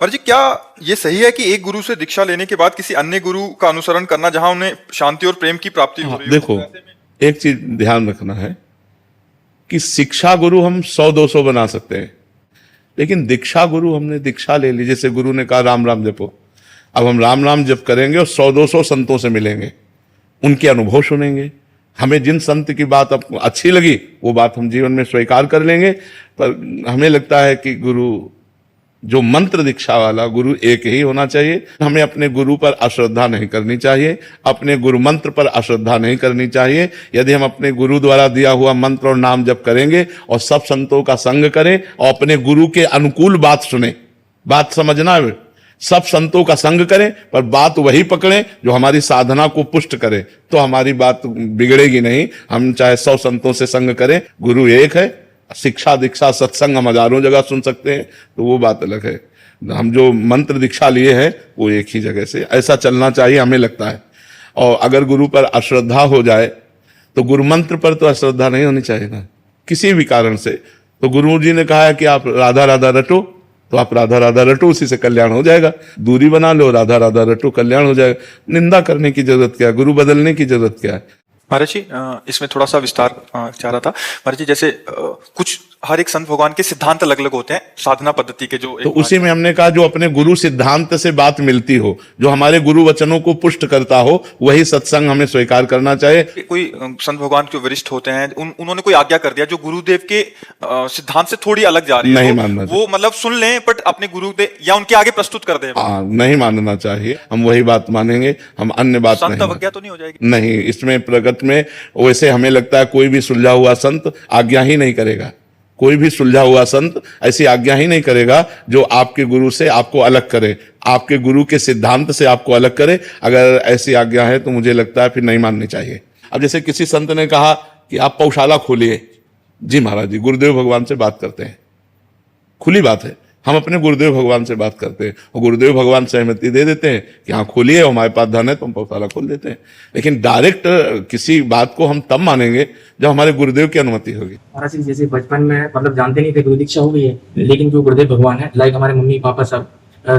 और जी क्या ये सही है कि एक गुरु से दीक्षा लेने के बाद किसी अन्य गुरु का अनुसरण करना जहां उन्हें शांति और प्रेम की प्राप्ति हो हाँ, रही हो? देखो, एक चीज ध्यान रखना है कि शिक्षा गुरु हम 100-200 बना सकते हैं, लेकिन दीक्षा गुरु हमने दीक्षा ले ली, जैसे गुरु ने कहा राम राम जपो, अब हम राम राम जप करेंगे और 100-200 संतों से मिलेंगे, उनके अनुभव सुनेंगे, हमें जिन संत की बात अच्छी लगी वो बात हम जीवन में स्वीकार कर लेंगे। पर हमें लगता है कि गुरु जो मंत्र दीक्षा वाला गुरु एक ही होना चाहिए। हमें अपने गुरु पर अश्रद्धा नहीं करनी चाहिए, अपने गुरु मंत्र पर अश्रद्धा नहीं करनी चाहिए। यदि हम अपने गुरु द्वारा दिया हुआ मंत्र और नाम जप करेंगे और सब संतों का संग करें और अपने गुरु के अनुकूल बात सुने, बात समझना है, सब संतों का संग करें पर बात वही पकड़ें जो हमारी साधना को पुष्ट करे, तो हमारी बात बिगड़ेगी नहीं। हम चाहे 100 संतों से संग करें, गुरु एक है। शिक्षा दीक्षा सत्संग हम हजारों जगह सुन सकते हैं, तो वो बात अलग है। हम जो मंत्र दीक्षा लिए हैं वो एक ही जगह से, ऐसा चलना चाहिए हमें लगता है। और अगर गुरु पर अश्रद्धा हो जाए तो गुरु मंत्र पर तो अश्रद्धा नहीं होनी चाहिए ना, किसी भी कारण से। तो गुरु जी ने कहा है कि आप राधा राधा रटो, तो आप राधा राधा रटो, उसी से कल्याण हो जाएगा। दूरी बना लो, राधा राधा रटो, कल्याण हो जाएगा। निंदा करने की जरूरत क्या है, गुरु बदलने की जरूरत क्या है। महाराज जी इसमें थोड़ा सा विस्तार चाह रहा था। महाराज जी जैसे कुछ हर एक संत भगवान के सिद्धांत अलग अलग होते हैं साधना पद्धति के, जो तो उसी में हमने कहा जो अपने गुरु सिद्धांत से बात मिलती हो, जो हमारे गुरु वचनों को पुष्ट करता हो, वही सत्संग हमें स्वीकार करना चाहिए। कोई संत भगवान जो वरिष्ठ होते हैं उन्होंने कोई आज्ञा कर दिया जो गुरुदेव के सिद्धांत से थोड़ी अलग जा रही है, नहीं मानना वो मतलब सुन लें बट अपने गुरुदेव या उनके आगे प्रस्तुत कर दें। नहीं मानना चाहिए, हम वही बात मानेंगे, हम अन्य बात संत अवज्ञा तो नहीं हो जाएगी? नहीं, इसमें प्रगट में वैसे हमें लगता है कोई भी सुलझा हुआ संत आज्ञा ही नहीं करेगा, कोई भी सुलझा हुआ संत ऐसी आज्ञा ही नहीं करेगा जो आपके गुरु से आपको अलग करे, आपके गुरु के सिद्धांत से आपको अलग करे। अगर ऐसी आज्ञा है तो मुझे लगता है फिर नहीं माननी चाहिए। अब जैसे किसी संत ने कहा कि आप पौशाला खोलिए, जी महाराज जी गुरुदेव भगवान से बात करते हैं, खुली बात है, हम अपने गुरुदेव भगवान से बात करते हैं और गुरुदेव भगवान सहमति दे देते हैं कि हाँ खोलिए, हमारे पास धन है तो हम पौशाला खोल देते हैं। लेकिन डायरेक्ट किसी बात को हम तब मानेंगे जब हमारे गुरुदेव की अनुमति होगी। महाराज जी जैसे बचपन में मतलब जानते नहीं थे, गुरु दीक्षा हो गई है, लेकिन जो गुरुदेव भगवान है, लाइक हमारे मम्मी पापा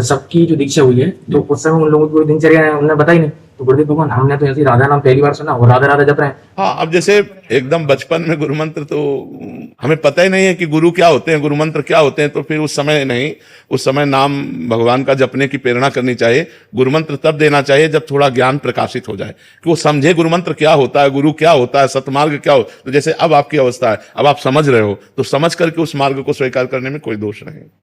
सबकी जो दीक्षा हुई है, तो उस समय उन लोगों की दिनचर्या है उन्हें बताई नहीं। तो गुरुदेव भगवान हमने तो ऐसी राधा नाम पहली बार सुना और राधा राधा जप रहे हैं। हाँ, अब जैसे एकदम बचपन में गुरु मंत्र तो हमें पता ही नहीं है कि गुरु क्या होते हैं, गुरु मंत्र क्या होते हैं, तो फिर उस समय नहीं, उस समय नाम भगवान का जपने की प्रेरणा करनी चाहिए। गुरु मंत्र तब देना चाहिए जब थोड़ा ज्ञान प्रकाशित हो जाए, कि वो समझे गुरु मंत्र क्या होता है, गुरु क्या होता है, सतमार्ग क्या हो। तो जैसे अब आपकी अवस्था है, अब आप समझ रहे हो, तो समझ करके उस मार्ग को स्वीकार करने में कोई दोष नहीं।